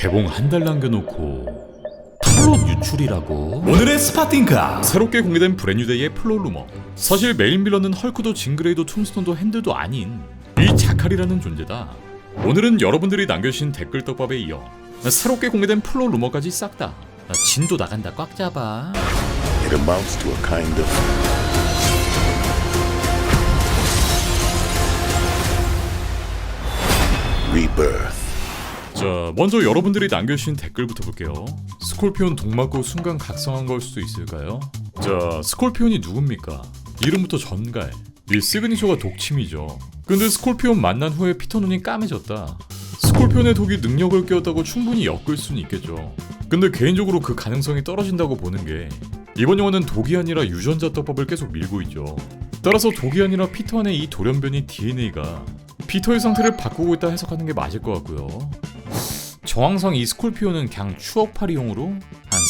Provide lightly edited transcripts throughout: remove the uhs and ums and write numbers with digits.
개봉 한 달 남겨놓고 플롯 유출이라고? 오늘의 스파팅카! 새롭게 공개된 브랜뉴데이의 플롯 루머. 사실 메인 빌런은 헐크도 진그레이도 툼스톤도 핸들도 아닌 이 자칼이라는 존재다. 오늘은 여러분들이 남겨주신 댓글 떡밥에 이어 새롭게 공개된 플롯 루머까지 싹다 진도 나간다 꽉 잡아. It amounts to a kind of rebirth. 자, 먼저 여러분들이 남겨주신 댓글부터 볼게요. 스콜피온 독 맞고 순간 각성한 걸 수도 있을까요? 자, 스콜피온이 누굽니까? 이름부터 전갈. 이 시그니처가 독침이죠. 근데 스콜피온 만난 후에 피터 눈이 까매졌다. 스콜피온의 독이 능력을 깨웠다고 충분히 엮을 수는 있겠죠. 근데 개인적으로 그 가능성이 떨어진다고 보는 게 이번 영화는 독이 아니라 유전자 떡밥을 계속 밀고 있죠. 따라서 독이 아니라 피터 안의 이 돌연변이 DNA가 피터의 상태를 바꾸고 있다 해석하는 게 맞을 것 같고요. 정황상 이 스콜피온은 그냥 추억팔이용으로 한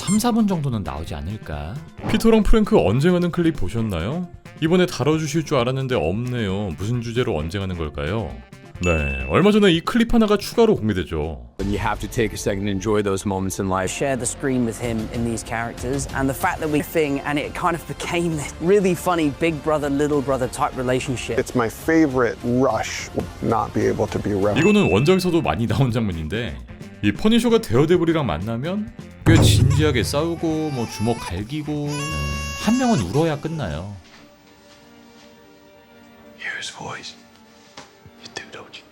3-4분 정도는 나오지 않을까? 피터랑 프랭크 언제 가는 클립 보셨나요? 이번에 다뤄주실 줄 알았는데 없네요. 무슨 주제로 언제 가는 걸까요? 네, 얼마 전에 이 클립 하나가 추가로 공개됐죠. You have to take a second and enjoy those moments in life. Share the screen with him in these characters, and the fact that we thing and it kind of became this really funny big brother little brother type relationship. It's my favorite Rush not be able to be around. 이거는 원작에서도 많이 나온 장면인데 이 퍼니셔가 데어데블이랑 만나면 꽤 진지하게 싸우고 뭐 주먹 갈기고 한 명은 울어야 끝나요. Hear his voice. You do, don't you?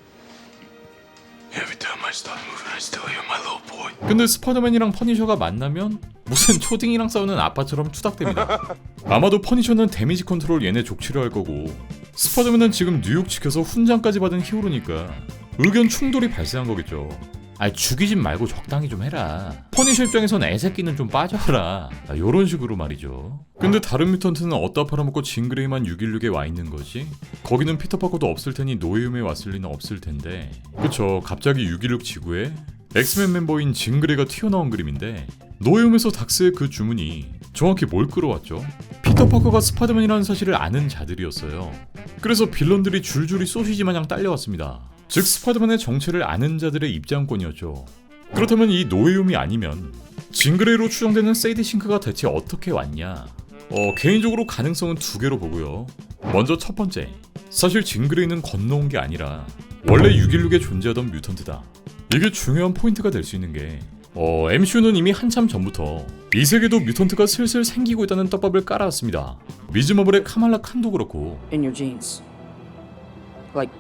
Every time I start moving, I still hear my little boy. 근데 스파이더맨이랑 퍼니셔가 만나면 무슨 초딩이랑 싸우는 아빠처럼 투닥댑니다. 아마도 퍼니셔는 데미지 컨트롤 얘네 족치려 할 거고 스파이더맨은 지금 뉴욕 지켜서 훈장까지 받은 히어로니까 의견 충돌이 발생한 거겠죠. 아니 죽이진 말고 적당히 좀 해라. 퍼니셔 입장에선 애새끼는 좀 빠져라. 요런 식으로 말이죠. 근데 다른 뮤턴트는 어디다 팔아먹고 진그레이만 616에 와 있는 거지? 거기는 피터 파커도 없을 테니 노예움에 왔을 리는 없을 텐데. 그쵸, 갑자기 616 지구에 엑스맨 멤버인 진그레이가 튀어나온 그림인데 노예움에서 닥스의 그 주문이 정확히 뭘 끌어왔죠? 피터 파커가 스파이더맨이라는 사실을 아는 자들이었어요. 그래서 빌런들이 줄줄이 소시지 마냥 딸려왔습니다. 즉 스파이더맨의 정체를 아는 자들의 입장권이었죠. 그렇다면 이 노예움이 아니면 진그레이로 추정되는 세이드 싱크가 대체 어떻게 왔냐? 개인적으로 가능성은 두 개로 보고요. 먼저 첫 번째, 사실 진그레이는 건너온 게 아니라 원래 616에 존재하던 뮤턴트다. 이게 중요한 포인트가 될 수 있는 게 MCU는 이미 한참 전부터 이 세계도 뮤턴트가 슬슬 생기고 있다는 떡밥을 깔아왔습니다. 미즈 마블의 카말라 칸도 그렇고 In your genes. Like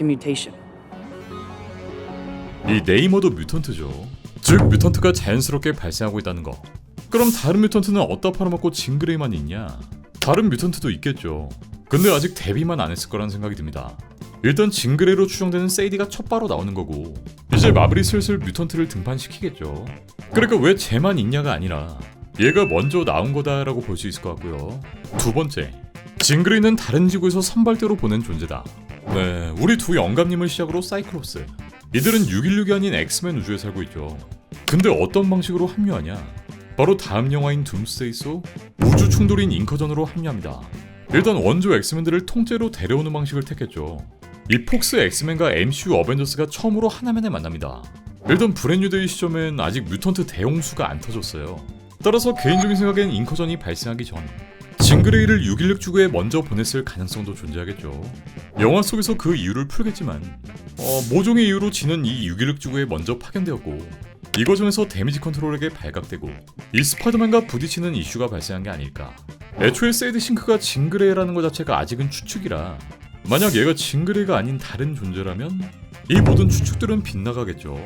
a mutation. 이 네이머도 뮤턴트죠. 즉 뮤턴트가 자연스럽게 발생하고 있다는 거. 그럼 다른 뮤턴트는 어디다 팔아먹고 진그레이만 있냐? 다른 뮤턴트도 있겠죠. 근데 아직 데뷔만 안 했을 거란 생각이 듭니다. 일단 진그레이로 추정되는 세이디가 첫 바로 나오는 거고 이제 마블이 슬슬 뮤턴트를 등판시키겠죠. 그러니까 왜 쟤만 있냐가 아니라 얘가 먼저 나온 거다라고 볼 수 있을 것 같고요. 두 번째, 진그레이는 다른 지구에서 선발대로 보낸 존재다. 네, 우리 두 영감님을 시작으로 사이클롭스. 이들은 616이 아닌 엑스맨 우주에 살고 있죠. 근데 어떤 방식으로 합류하냐? 바로 다음 영화인 둠스데이 속 우주 충돌인 인커전으로 합류합니다. 일단 원조 엑스맨들을 통째로 데려오는 방식을 택했죠. 이 폭스 엑스맨과 MCU 어벤져스가 처음으로 하나만에 만납니다. 일단 브랜뉴데이 시점엔 아직 뮤턴트 대용수가 안 터졌어요. 따라서 개인적인 생각엔 인커전이 발생하기 전 진그레이를 616 지구에 먼저 보냈을 가능성도 존재하겠죠. 영화 속에서 그 이유를 풀겠지만 모종의 이유로 지는 이 616 지구에 먼저 파견되었고 이 과정에서 데미지 컨트롤에게 발각되고 이 스파이더맨과 부딪히는 이슈가 발생한 게 아닐까. 애초에 세이드 싱크가 진그레이라는 것 자체가 아직은 추측이라 만약 얘가 진그레이가 아닌 다른 존재라면 이 모든 추측들은 빗나가겠죠.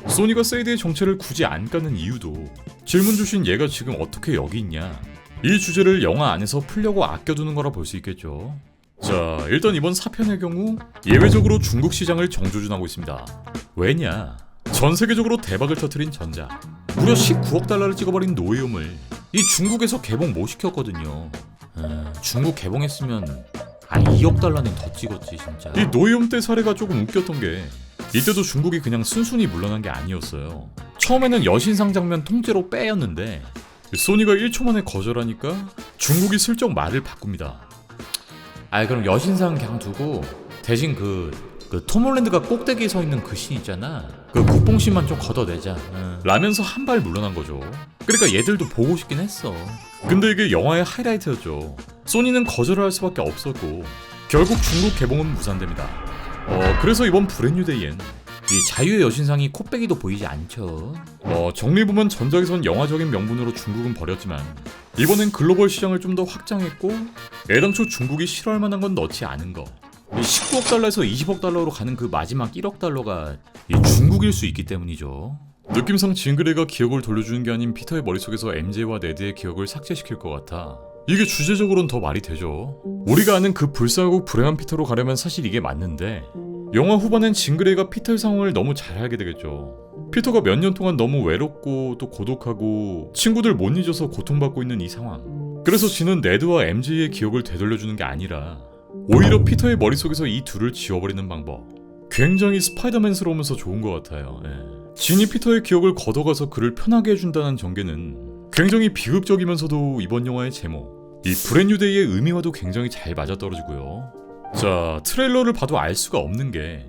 소니가 세이드의 정체를 굳이 안 까는 이유도 질문 주신 얘가 지금 어떻게 여기 있냐, 이 주제를 영화 안에서 풀려고 아껴두는 거라 볼 수 있겠죠. 자, 일단 이번 4편의 경우 예외적으로 중국 시장을 정조준하고 있습니다. 왜냐? 전 세계적으로 대박을 터뜨린 전작, 무려 19억 달러를 찍어버린 노예움을 이 중국에서 개봉 못 시켰거든요. 중국 개봉했으면 2억 달러는 더 찍었지 진짜. 이 노예움 때 사례가 조금 웃겼던 게 이때도 중국이 그냥 순순히 물러난 게 아니었어요. 처음에는 여신상 장면 통째로 빼였는데 소니가 1초 만에 거절하니까 중국이 슬쩍 말을 바꿉니다. 그럼 여신상 그냥 두고 대신 그 그 톰 홀랜드가 꼭대기에 서 있는 그 씬 있잖아. 그 국뽕씬만 좀 걷어내자 라면서 한 발 물러난 거죠. 그러니까 얘들도 보고 싶긴 했어. 근데 이게 영화의 하이라이트였죠. 소니는 거절을 할 수밖에 없었고 결국 중국 개봉은 무산됩니다. 그래서 이번 브랜뉴데이엔 이 자유의 여신상이 코빼기도 보이지 않죠. 정리해보면 전작에선 영화적인 명분으로 중국은 버렸지만 이번엔 글로벌 시장을 좀 더 확장했고 애당초 중국이 싫어할 만한 건 넣지 않은 거. 19억 달러에서 20억 달러로 가는 그 마지막 1억 달러가 중국일 수 있기 때문이죠. 느낌상 징그레이가 기억을 돌려주는 게 아닌 피터의 머릿속에서 MJ와 네드의 기억을 삭제시킬 것 같아. 이게 주제적으로는 더 말이 되죠. 우리가 아는 그 불쌍하고 불행한 피터로 가려면 사실 이게 맞는데 영화 후반엔 징그레이가 피터의 상황을 너무 잘 알게 되겠죠. 피터가 몇 년 동안 너무 외롭고 또 고독하고 친구들 못 잊어서 고통받고 있는 이 상황. 그래서 진은 네드와 MJ의 기억을 되돌려주는 게 아니라 오히려 피터의 머릿속에서 이 둘을 지워버리는 방법. 굉장히 스파이더맨스러우면서 좋은 것 같아요. 진이 피터의 기억을 걷어가서 그를 편하게 해준다는 전개는 굉장히 비극적이면서도 이번 영화의 제목, 이 브랜뉴데이의 의미와도 굉장히 잘 맞아떨어지고요. 자, 트레일러를 봐도 알 수가 없는 게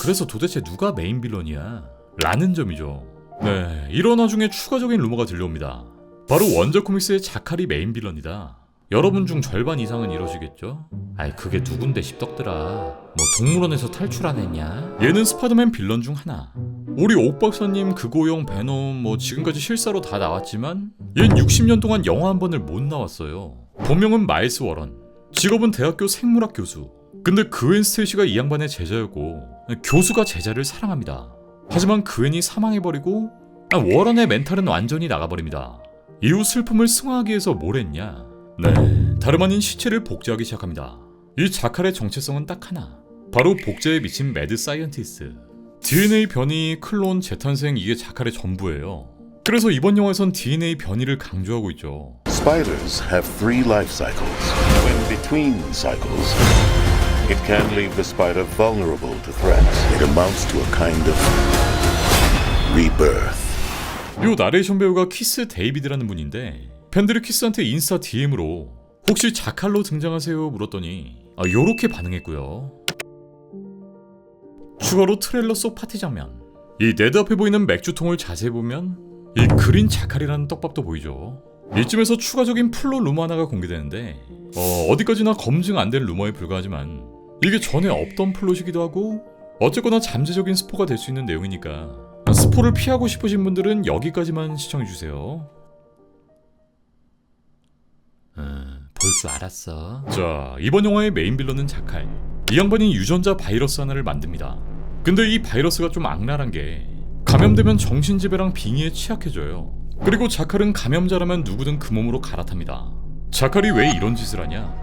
그래서 도대체 누가 메인 빌런이야? 라는 점이죠. 네, 이런 와중에 추가적인 루머가 들려옵니다. 바로 원작 코믹스의 자칼이 메인 빌런이다. 여러분 중 절반 이상은 이러시겠죠? 그게 누군데 십덕들아. 뭐 동물원에서 탈출 안 했냐? 얘는 스파이더맨 빌런 중 하나. 우리 옥박사님, 그고용, 베놈 뭐 지금까지 실사로 다 나왔지만 얜 60년 동안 영화 한 번을 못 나왔어요. 본명은 마일스 워런. 직업은 대학교 생물학 교수. 근데 그웬 스테이시가 이 양반의 제자였고 교수가 제자를 사랑합니다. 하지만 그웬이 사망해버리고 워런의 멘탈은 완전히 나가버립니다. 이후 슬픔을 승화하기 위해서 뭘 했냐? 네, 다름 아닌 시체를 복제하기 시작합니다. 이 자칼의 정체성은 딱 하나. 바로 복제에 미친 매드 사이언티스트. DNA 변이, 클론, 재탄생 이게 자칼의 전부예요. 그래서 이번 영화에선 DNA 변이를 강조하고 있죠. Spiders have 3 life cycles. When between cycles, it can leave the spider vulnerable to threats. It amounts to a kind of rebirth. 요 나레이션 배우가 키스 데이비드라는 분인데 팬들이 키스한테 인스타 DM으로 혹시 자칼로 등장하세요 물었더니 요렇게 반응했고요. 추가로 트레일러 속 파티 장면. 이 네드 앞에 보이는 맥주통을 자세히 보면 이 그린 자칼이라는 떡밥도 보이죠. 이쯤에서 추가적인 플롯 루머 하나가 공개되는데 어디까지나 검증 안 된 루머에 불과하지만 이게 전에 없던 플롯이기도 하고 어쨌거나 잠재적인 스포가 될 수 있는 내용이니까 스포를 피하고 싶으신 분들은 여기까지만 시청해주세요. 볼 줄 알았어. 자, 이번 영화의 메인 빌런은 자칼. 이 양반이 유전자 바이러스 하나를 만듭니다. 근데 이 바이러스가 좀 악랄한 게 감염되면 정신지배랑 빙의에 취약해져요. 그리고 자칼은 감염자라면 누구든 그 몸으로 갈아탑니다. 자칼이 왜 이런 짓을 하냐?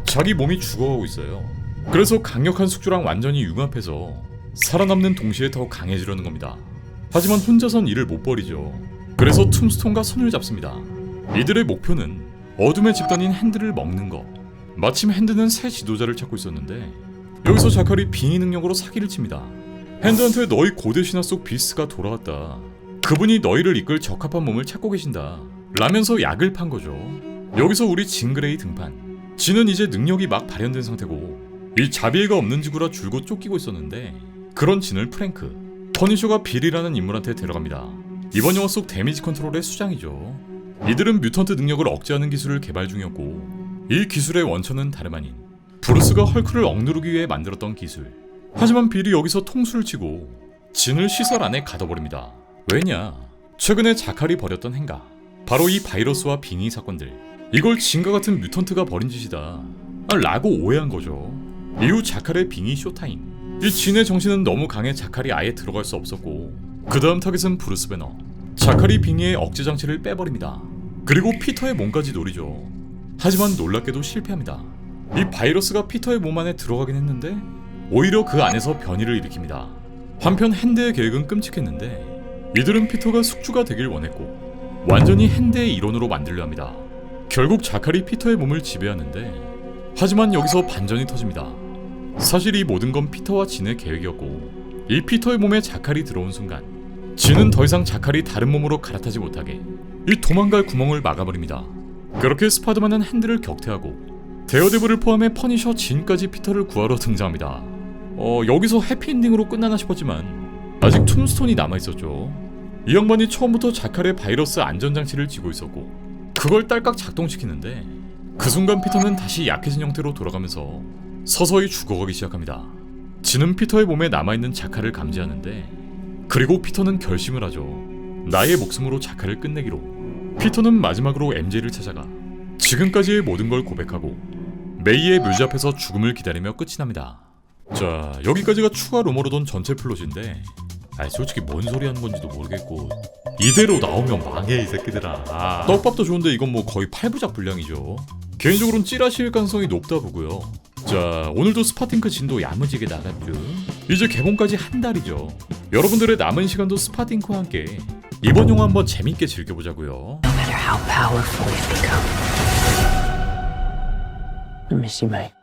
자기 몸이 죽어가고 있어요. 그래서 강력한 숙주랑 완전히 융합해서 살아남는 동시에 더 강해지려는 겁니다. 하지만 혼자선 일을 못 벌이죠. 그래서 툼스톤과 손을 잡습니다. 이들의 목표는 어둠의 집단인 핸드를 먹는 거. 마침 핸드는 새 지도자를 찾고 있었는데 여기서 자칼이 빙의 능력으로 사기를 칩니다. 핸드한테 너희 고대 신화 속 비스가 돌아왔다. 그분이 너희를 이끌 적합한 몸을 찾고 계신다. 라면서 약을 판 거죠. 여기서 우리 징그레이 등판. 진은 이제 능력이 막 발현된 상태고 이 자비애가 없는 지구라 줄곧 쫓기고 있었는데 그런 진을 프랭크, 퍼니셔가 빌이라는 인물한테 데려갑니다. 이번 영화 속 데미지 컨트롤의 수장이죠. 이들은 뮤턴트 능력을 억제하는 기술을 개발 중이었고 이 기술의 원천은 다름 아닌 브루스가 헐크를 억누르기 위해 만들었던 기술. 하지만 빌이 여기서 통수를 치고 진을 시설 안에 가둬버립니다. 왜냐? 최근에 자칼이 벌였던 행가, 바로 이 바이러스와 빙의 사건들, 이걸 진과 같은 뮤턴트가 벌인 짓이다 라고 오해한 거죠. 이후 자칼의 빙의 쇼타임. 이 진의 정신은 너무 강해 자칼이 아예 들어갈 수 없었고 그 다음 타겟은 브루스 배너. 자칼이 빙의의 억제 장치를 빼버립니다. 그리고 피터의 몸까지 노리죠. 하지만 놀랍게도 실패합니다. 이 바이러스가 피터의 몸 안에 들어가긴 했는데 오히려 그 안에서 변이를 일으킵니다. 한편 핸드의 계획은 끔찍했는데 이들은 피터가 숙주가 되길 원했고 완전히 핸드의 일원으로 만들려 합니다. 결국 자칼이 피터의 몸을 지배하는데 하지만 여기서 반전이 터집니다. 사실 이 모든 건 피터와 진의 계획이었고 이 피터의 몸에 자칼이 들어온 순간 진은 더 이상 자칼이 다른 몸으로 갈아타지 못하게 이 도망갈 구멍을 막아버립니다. 그렇게 스파이더맨은 핸드를 격퇴하고 데어데블을 포함해 퍼니셔 진까지 피터를 구하러 등장합니다. 여기서 해피엔딩으로 끝나나 싶었지만 아직 툼스톤이 남아있었죠. 이 양반이 처음부터 자칼의 바이러스 안전장치를 쥐고 있었고 그걸 딸깍 작동시키는데 그 순간 피터는 다시 약해진 형태로 돌아가면서 서서히 죽어가기 시작합니다. 지는 피터의 몸에 남아있는 자칼을 감지하는데 그리고 피터는 결심을 하죠. 나의 목숨으로 자칼을 끝내기로. 피터는 마지막으로 MJ를 찾아가 지금까지의 모든 걸 고백하고 메이의 묘지 앞에서 죽음을 기다리며 끝이 납니다. 자, 여기까지가 추가 루머로 돈 전체 플롯인데 솔직히 뭔 소리 하는 건지도 모르겠고 이대로 나오면 망해 이 새끼들아. 떡밥도 좋은데 이건 뭐 거의 8부작 분량이죠. 개인적으로는 찌라시일 가능성이 높다 보고요. 자, 오늘도 스파팅크 진도 야무지게 나갔죠. 이제 개봉까지 한 달이죠. 여러분들의 남은 시간도 스파팅크와 함께 이번 영화 한번 재밌게 즐겨보자고요. No matter how powerful you become, I miss you, mate.